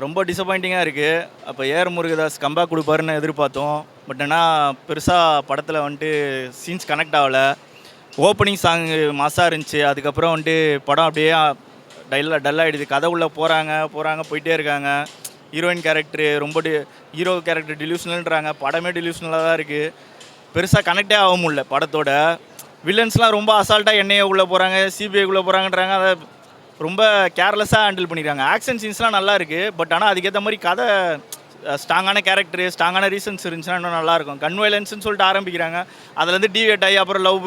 ரொம்ப டிசப்பாயிண்டிங்காக இருக்குது. அப்போ ஏஆர் முருகதாஸ் கம்பேக் கொடுப்பாருன்னு எதிர்பார்த்தோம். பட் ஆனால் பெருசாக படத்தில் வந்துட்டு சீன்ஸ் கனெக்ட் ஆகலை. ஓப்பனிங் சாங்கு மாசாக இருந்துச்சு. அதுக்கப்புறம் வந்துட்டு படம் அப்படியே டல்லாகிடுது. கதை உள்ளே போகிறாங்க போயிட்டே இருக்காங்க. ஹீரோயின் கேரக்டரு ரொம்ப ஹீரோ கேரக்டர் டிலூஷனல்ன்றாங்க. படமே டிலூஷனலாக தான் இருக்குது. பெருசாக கனெக்டே ஆக முடியல படத்தோட. வில்லன்ஸ்லாம் ரொம்ப அசால்ட்டாக என்ஐஏ உள்ளே போகிறாங்க, சிபிஐக்குள்ளே போகிறாங்கன்றாங்க. அதை ரொம்ப கேர்லெஸ்ஸாக ஹேண்டில் பண்ணிடுறாங்க. ஆக்ஷன் சீன்ஸ்லாம் நல்லா இருக்குது. பட் ஆனால் அதுக்கேற்ற மாதிரி கதை ஸ்ட்ராங்கான கேரக்டரு, ஸ்ட்ராங்கான ரீசன்ஸ் இருந்துச்சுன்னா இன்னும் நல்லாயிருக்கும். கன் வயலன்ஸ்னு சொல்லிட்டு ஆரம்பிக்கிறாங்க. அதுலேருந்து டிவேட் ஆகி அப்புறம் லவ்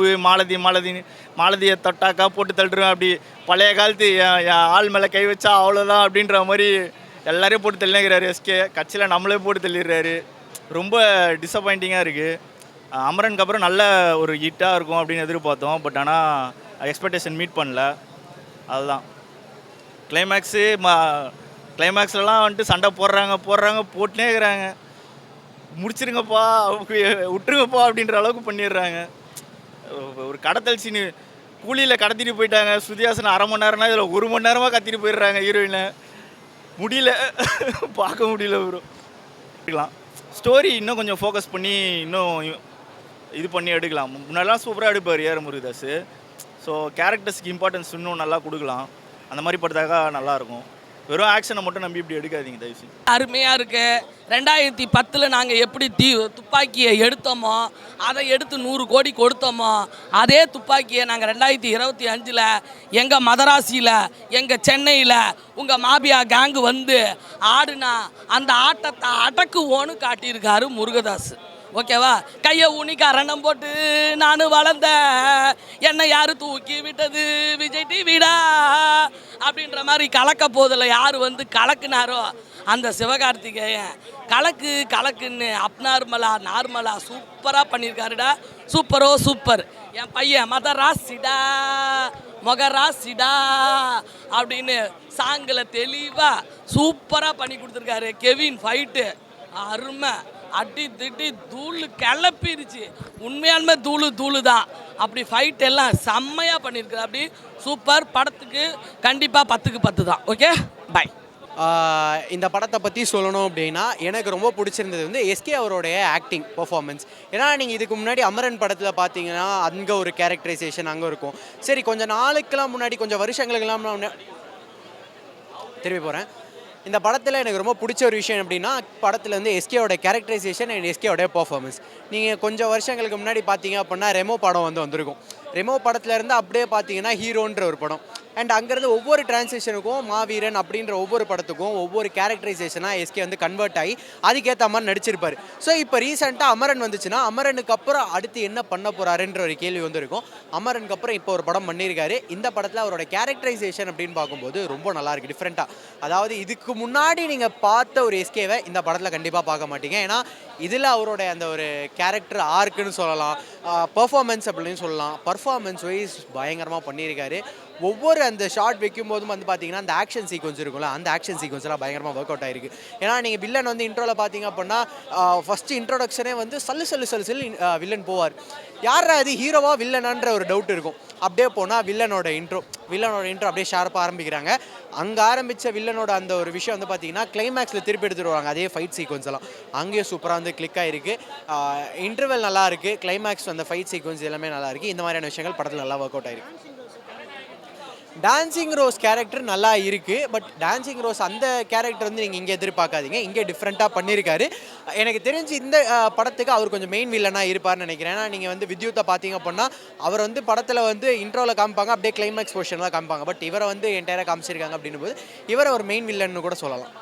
மாலதியை தொட்டாக்கா போட்டு தள்ளுறேன். அப்படி பழைய காலத்து என் ஆள் மேலே கை வச்சா அவ்வளோதான் அப்படின்ற மாதிரி எல்லாரையும் போட்டு தள்ளினாங்கிறாரு எஸ்கே. கட்சியில் நம்மளே போட்டு தள்ளிடுறாரு. ரொம்ப டிசப்பாயிண்டிங்காக இருக்குது. அமரனுக்கு அப்புறம் நல்ல ஒரு ஹிட்டாக இருக்கும் அப்படின்னு எதிர்பார்த்தோம். பட் ஆனால் எக்ஸ்பெக்டேஷன் மீட் பண்ணல. அதுதான் கிளைமேக்ஸ்லாம் வந்துட்டு சண்டை போடுறாங்க போட்டுனே இருக்கிறாங்க. முடிச்சிருங்கப்பா, விட்டுருங்கப்பா அப்படின்ற அளவுக்கு பண்ணிடுறாங்க. ஒரு கடத்தல் சீனு கூலியில் கடத்திட்டு போயிட்டாங்க. சுதியாசன் அரை மணி நேரம்னா இதில் 1 மணி நேரமாக கத்திட்டு போயிடுறாங்க ஹீரோயினை. முடியல, பார்க்க முடியல ப்ரோ. ஸ்டோரி இன்னும் கொஞ்சம் ஃபோக்கஸ் பண்ணி இன்னும் இது பண்ணி எடுக்கலாம். முன்னாடிலாம் சூப்பராக எடுப்பார் ஏஆர் முருகதாஸ். ஸோ கேரக்டர்ஸ்க்கு இம்பார்ட்டன்ஸ் இன்னும் நல்லா கொடுக்கலாம். அந்த மாதிரி படத்தாக நல்லாயிருக்கும். வெறும் ஆக்ஷனை மட்டும் நம்பி இப்படி எடுக்காதீங்க தயவுசெய்து. அருமையாக இருக்குது. 2010 நாங்கள் எப்படி துப்பாக்கியை எடுத்தோமோ, அதை எடுத்து 100 கோடி கொடுத்தோமோ, அதே துப்பாக்கியை நாங்கள் 2025 எங்கள் மதராசியில், எங்கள் சென்னையில் உங்கள் மாபியா கேங்கு வந்து ஆடுனா அந்த ஆட்டத்தை அடக்குவோன்னு காட்டியிருக்காரு முருகதாஸ். ஓகேவா? கையை ஊனி கரணம் போட்டு நான் வளர்ந்த என்னை யார் தூக்கி விட்டது விஜய் டிவிடா அப்படின்ற மாதிரி கலக்க போதில் யார் வந்து கலக்குனாரோ அந்த சிவகார்த்திகேயன் கலக்குன்னு நார்மலாக சூப்பராக பண்ணியிருக்காருடா. சூப்பர். என் பையன் மதராசிடா மொகராசிடா அப்படின்னு சாங்கில் தெளிவாக சூப்பராக பண்ணி கொடுத்துருக்காரு. கெவின் ஃபைட்டு அருமை. அடி திட்டி தூள் கிளப்பிருச்சு. உண்மையாலுமே தூளு தான். அப்படி ஃபைட் எல்லாம் செம்மையாக பண்ணியிருக்குது. அப்படி சூப்பர். படத்துக்கு கண்டிப்பாக 10க்கு 10 தான். Okay, bye. இந்த படத்தை பற்றி சொல்லணும் அப்படின்னா எனக்கு ரொம்ப பிடிச்சிருந்தது வந்து எஸ்கே அவருடைய ஆக்டிங் பர்ஃபார்மன்ஸ். ஏன்னா நீங்கள் இதுக்கு முன்னாடி அமரன் படத்தில் பார்த்தீங்கன்னா அங்கே ஒரு கேரக்டரைசேஷன் அங்கே இருக்கும். சரி, கொஞ்சம் நாளுக்கெல்லாம் முன்னாடி, கொஞ்சம் வருஷங்களுக்கெல்லாம் திரும்பி போகிறேன். இந்த படத்தில் எனக்கு ரொம்ப பிடிச்ச ஒரு விஷயம் அப்படின்னா படத்தில் வந்து எஸ்கேவோட கேரக்டரைசேஷன் அண்ட் எஸ்கேவோட பர்ஃபார்மன்ஸ். நீங்கள் கொஞ்சம் வருஷங்களுக்கு முன்னாடி பார்த்தீங்க அப்படின்னா ரெமோ படம் வந்திருக்கும். ரெமோ படத்துலேருந்து அப்படியே பார்த்தீங்கன்னா ஹீரோன்ற ஒரு படம். அண்ட் அங்கேருந்து ஒவ்வொரு டிரான்ஸ்லேஷனுக்கும் மாவீரன் அப்படின்ற ஒவ்வொரு படத்துக்கும் ஒவ்வொரு கேரக்டரைசேஷனாக எஸ்கே வந்து கன்வெர்ட் ஆகி அதுக்கேற்ற மாதிரி நடிச்சிருப்பார். ஸோ இப்போ ரீசெண்டாக அமரன் வந்துச்சுன்னா அமரனுக்கு அப்புறம் அடுத்து என்ன பண்ண போகிறாருன்ற ஒரு கேள்வி வந்துருக்கும். அமரனுக்கு அப்புறம் இப்போ ஒரு படம் பண்ணியிருக்காரு. இந்த படத்தில் அவரோட கேரக்டரைசேஷன் அப்படின்னு பார்க்கும்போது ரொம்ப நல்லாயிருக்கு, டிஃப்ரெண்ட்டாக. அதாவது இதுக்கு முன்னாடி நீங்கள் பார்த்த ஒரு எஸ்கேவை இந்த படத்தில் கண்டிப்பாக பார்க்க மாட்டீங்க. ஏன்னா இதில் அவரோட அந்த ஒரு கேரக்டர் ஆர்க்குன்னு சொல்லலாம், பர்ஃபார்மன்ஸ் அப்படின்னு சொல்லலாம். பர்ஃபார்மன்ஸ் வைஸ் பயங்கரமாக பண்ணியிருக்காரு. ஒவ்வொரு அந்த ஷார்ட் வைக்கும் போதும் வந்து பார்த்தீங்கன்னா அந்த ஆக்ஷன் சீக்வன்ஸ் இருக்கும்ல, அந்த ஆக்ஷன் சீக்வன்ஸ்லாம் பயங்கரமாக ஒர்க் அவுட் ஆயிருக்கு. ஏன்னா நீங்கள் வில்லன் வந்து இன்ட்ரோவில் பார்த்தீங்க அப்படின்னா ஃபஸ்ட்டு இன்ட்ரோடக்ஷனே வந்து சல்லு வில்லன் போவார். யாரா அது ஹீரோவா வில்லனான்ற ஒரு டவுட் இருக்கும். அப்படியே போனால் வில்லனோட இன்ட்ரோ அப்படியே ஷார்ப்பாக ஆரம்பிக்கிறாங்க. அங்கே ஆரம்பித்த வில்லனோட அந்த ஒரு விஷயம் வந்து பார்த்தீங்கன்னா கிளைமேக்ஸில் திருப்பி எடுத்துகிட்டு வருவாங்க. அதே ஃபைட் சீக்வன்ஸ் எல்லாம் அங்கேயும் சூப்பராக வந்து கிளிக் ஆகிருக்கு. இன்டர்வல் நல்லா இருக்குது, கிளைமேக்ஸ் அந்த ஃபைட் சீக்வன்ஸ் எல்லாமே நல்லா இருக்குது. இந்த மாதிரியான விஷயங்கள் படத்தில் நல்லா ஒர்க் அவுட் ஆயிருக்கு. டான்சிங் ரோஸ் கேரக்டர் நல்லா இருக்குது. பட் டான்சிங் ரோஸ் அந்த கேரக்டர் வந்து நீங்கள் இங்கே எதிர்பார்க்காதீங்க. இங்கே டிஃப்ரெண்ட்டாக பண்ணியிருக்காரு. எனக்கு தெரிஞ்சு இந்த படத்துக்கு அவர் கொஞ்சம் மெயின் வில்லனாக இருப்பார்னு நினைக்கிறேன். ஏன்னா நீங்கள் வந்து வித்யுத்தை பார்த்தீங்க அப்படின்னா அவர் வந்து படத்தில் வந்து இன்ட்ரோவில் காமிப்பாங்க, அப்படியே கிளைமேக்ஸ் போர்ஷன் தான் காமிப்பாங்க. பட் இவரை வந்து என்டையராக காமிச்சிருக்காங்க அப்படின்னும் போது இவரை ஒரு மெயின் வில்லன்னு கூட சொல்லலாம்.